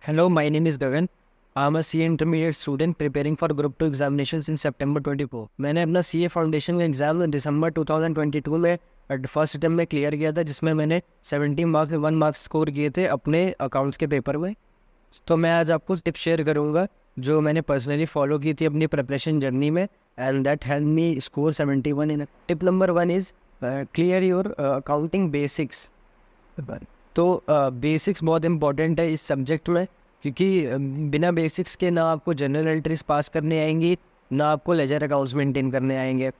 Hello, my name is Gagan. I'm a CA intermediate student preparing for Group 2 examinations in September 24. मैंने अपना CA foundation का exam दिसंबर 2022 में first attempt में clear किया था, जिसमें मैंने 70 मार्क्स 1 मार्क्स स्कोर किए थे अपने अकाउंट्स के पेपर में। तो मैं आज आपको टिप शेयर करूँगा जो मैंने पर्सनली फॉलो की थी अपनी प्रिपरेशन जर्नी में, and that help me score 71 in. Tip number 1 is clear your accounting basics. तो बेसिक्स बहुत इंपॉर्टेंट है इस सब्जेक्ट में, क्योंकि बिना बेसिक्स के ना आपको जनरल एंट्रीज पास करने आएंगी, ना आपको लेजर अकाउंट्स मेंटेन करने आएंगे।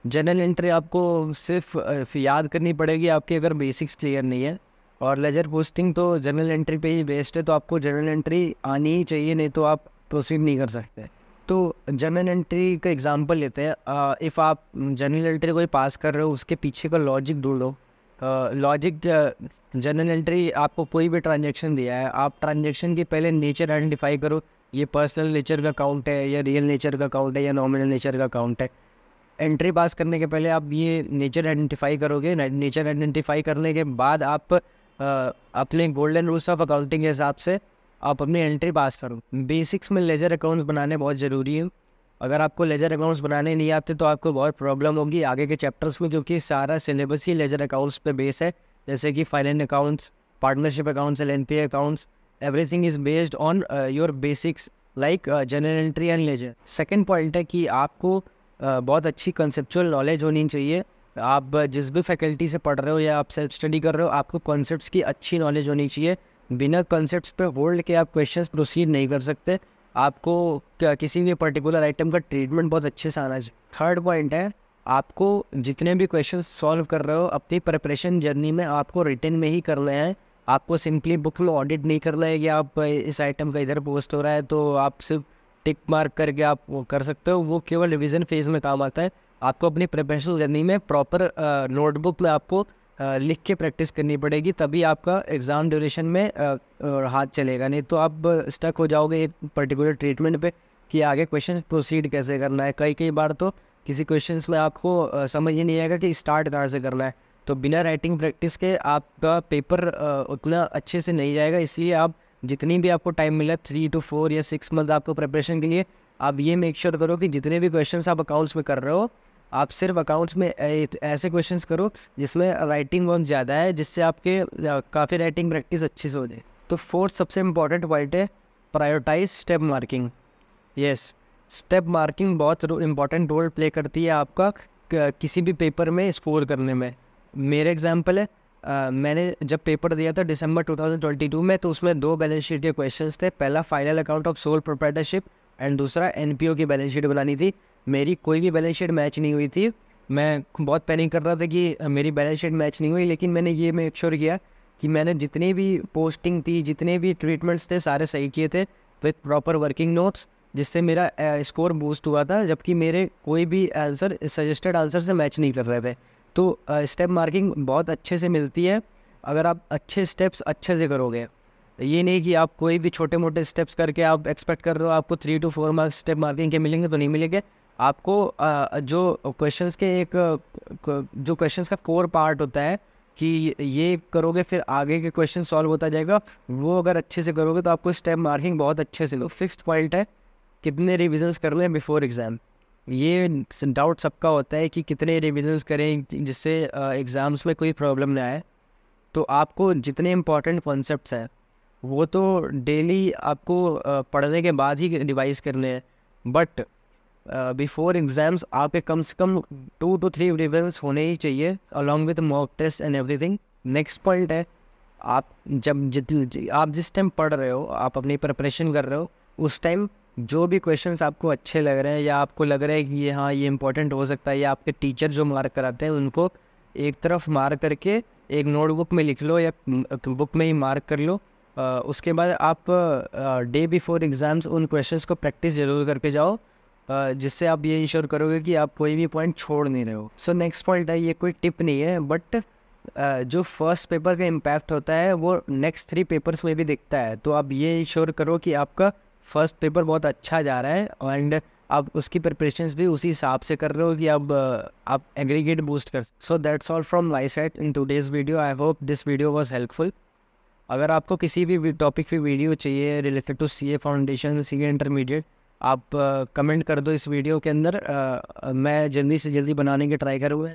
जनरल एंट्री आपको सिर्फ याद करनी पड़ेगी आपकी अगर बेसिक्स क्लियर नहीं है, और लेजर पोस्टिंग तो जनरल एंट्री पे ही बेस्ड है, तो आपको जनरल एंट्री आनी ही चाहिए, नहीं तो आप प्रोसीड नहीं कर सकते। तो जनरल एंट्री का एग्जांपल लेते हैं। इफ़ आप जनरल एंट्री कोई पास कर रहे हो, उसके पीछे का लॉजिक ढूंढो। लॉजिक जनरल एंट्री आपको कोई भी ट्रांजैक्शन दिया है, आप ट्रांजैक्शन की पहले नेचर आइडेंटिफाई करो, ये पर्सनल नेचर का अकाउंट है या रियल नेचर का अकाउंट है या नॉमिनल नेचर का अकाउंट है। एंट्री पास करने के पहले आप ये नेचर आइडेंटिफाई करोगे। नेचर आइडेंटिफाई करने के बाद आप अपने गोल्डन रूल्स ऑफ अकाउंटिंग के हिसाब से आप अपनी एंट्री पास करो। बेसिक्स में लेजर अकाउंट्स बनाने बहुत ज़रूरी है। अगर आपको लेजर अकाउंट्स बनाने नहीं आते तो आपको बहुत प्रॉब्लम होगी आगे के चैप्टर्स में, क्योंकि सारा सिलेबस ही लेजर अकाउंट्स पे बेस है, जैसे कि finance accounts, partnership accounts, LNP accounts, everything is based on your basics like general entry and ledger. Second point है कि आपको बहुत अच्छी कंसेप्चुअल नॉलेज होनी चाहिए। आप जिस भी फैकल्टी से पढ़ रहे हो या आप सेल्फ स्टडी कर रहे हो, आपको कॉन्सेप्ट्स की अच्छी नॉलेज होनी चाहिए। बिना कॉन्सेप्ट्स पे होल्ड के आप क्वेश्चंस प्रोसीड नहीं कर सकते। आपको किसी भी पर्टिकुलर आइटम का ट्रीटमेंट बहुत अच्छे से आना चाहिए। थर्ड पॉइंट है, आपको जितने भी क्वेश्चंस सॉल्व कर रहे हो अपनी प्रिपरेशन जर्नी में, आपको रिटन में ही करना है। आपको सिंपली बुक में ऑडिट नहीं करना है कि आप इस आइटम का इधर पोस्ट हो रहा है तो आप सिर्फ टिक मार्क करके आप वो कर सकते हो, वो केवल रिवीजन फेज में काम आता है। आपको अपनी प्रिपरेशन जर्नी में प्रॉपर नोटबुक में आपको लिख के प्रैक्टिस करनी पड़ेगी, तभी आपका एग्ज़ाम ड्यूरेशन में हाथ चलेगा। नहीं तो आप स्टक हो जाओगे एक पर्टिकुलर ट्रीटमेंट पे कि आगे क्वेश्चन प्रोसीड कैसे करना है। कई बार तो किसी क्वेश्चंस में आपको समझ ही नहीं आएगा कि स्टार्ट कहाँ से करना है। तो बिना राइटिंग प्रैक्टिस के आपका पेपर उतना अच्छे से नहीं जाएगा। इसलिए आप जितनी भी आपको टाइम मिला 3 to 4 या 6 मंथ आपको प्रिपरेशन के लिए, आप ये मेक श्योर करो कि जितने भी क्वेश्चंस आप अकाउंट्स में कर रहे हो, आप सिर्फ अकाउंट्स में ऐसे क्वेश्चंस करो जिसमें राइटिंग बहुत ज़्यादा है, जिससे आपके काफ़ी राइटिंग प्रैक्टिस अच्छे से हो जाए। तो फोर्थ सबसे इम्पॉर्टेंट पॉइंट है prioritise step marking. Yes, step marking बहुत इम्पॉर्टेंट रोल प्ले करती है आपका किसी भी पेपर में स्कोर करने में। मेरे एग्जाम्पल है, मैंने जब पेपर दिया था दिसंबर 2022 में, तो उसमें 2 बैलेंस शीट के क्वेश्चंस थे। पहला final account of sole proprietorship and दूसरा एनपीओ की बैलेंस शीट बनानी थी। मेरी कोई भी बैलेंस शीट मैच नहीं हुई थी। मैं बहुत पैनिक कर रहा था कि मेरी बैलेंस शीट मैच नहीं हुई, लेकिन मैंने ये मेक श्योर किया कि मैंने जितनी भी पोस्टिंग थी, जितने भी ट्रीटमेंट्स थे, सारे सही किए थे विथ प्रॉपर वर्किंग नोट्स, जिससे मेरा स्कोर बूस्ट हुआ था, जबकि मेरे कोई भी आंसर सजेस्टेड आंसर से मैच नहीं कर रहे थे। तो स्टेप मार्किंग बहुत अच्छे से मिलती है अगर आप अच्छे स्टेप्स अच्छे से करोगे। ये नहीं कि आप कोई भी छोटे मोटे स्टेप्स करके आप एक्सपेक्ट कर रहे हो आपको 3 to 4 मार्क्स स्टेप मार्किंग के मिलेंगे, तो नहीं मिलेंगे। आपको जो क्वेश्चंस के जो क्वेश्चंस का कोर पार्ट होता है कि ये करोगे फिर आगे के क्वेश्चन सॉल्व होता जाएगा, वो अगर अच्छे से करोगे तो आपको स्टेप मार्किंग बहुत अच्छे से लो। फिफ्थ पॉइंट है, कितने रिविजन्स कर लें बिफोर एग्ज़ाम। ये डाउट सबका होता है कि कितने रिविजन्स करें जिससे एग्ज़ाम्स में कोई प्रॉब्लम ना आए। तो आपको जितने इंपॉर्टेंट कॉन्सेप्ट्स हैं वो तो डेली आपको पढ़ने के बाद ही रिवाइज करने हैं, बट बिफोर एग्ज़ाम्स आपके कम से कम 2 to 3 रिविजन्स होने ही चाहिए along with mock test and everything. Next point है, आप आप जिस टाइम पढ़ रहे हो, आप अपनी प्रिपरेशन कर रहे हो, उस टाइम जो भी क्वेश्चंस आपको अच्छे लग रहे हैं या आपको लग रहा है कि ये हाँ ये इंपॉर्टेंट हो सकता है, या आपके टीचर जो मार्क कराते हैं उनको एक तरफ मार्क करके एक नोटबुक में लिख लो या बुक में ही मार्क कर लो। उसके बाद आप डे बिफोर एग्ज़ाम्स उन क्वेश्चंस को प्रैक्टिस ज़रूर करके जाओ, जिससे आप ये इंश्योर करोगे कि आप कोई भी पॉइंट छोड़ नहीं रहे हो। सो नेक्स्ट पॉइंट है, ये कोई टिप नहीं है, बट जो फर्स्ट पेपर का इम्पैक्ट होता है वो नेक्स्ट 3 पेपर्स में भी दिखता है। तो आप ये इंश्योर करो कि आपका फर्स्ट पेपर बहुत अच्छा जा रहा है एंड आप उसकी प्रिपरेशंस भी उसी हिसाब से कर रहे हो कि अब आप एग्रीगेट बूस्ट कर। So that's all from my side in today's video. I hope this video was helpful. अगर आपको किसी भी टॉपिक पे वीडियो चाहिए related to CA foundation, CA intermediate, आप कमेंट कर दो इस वीडियो के अंदर। मैं जल्दी से जल्दी बनाने की ट्राई करूँगा।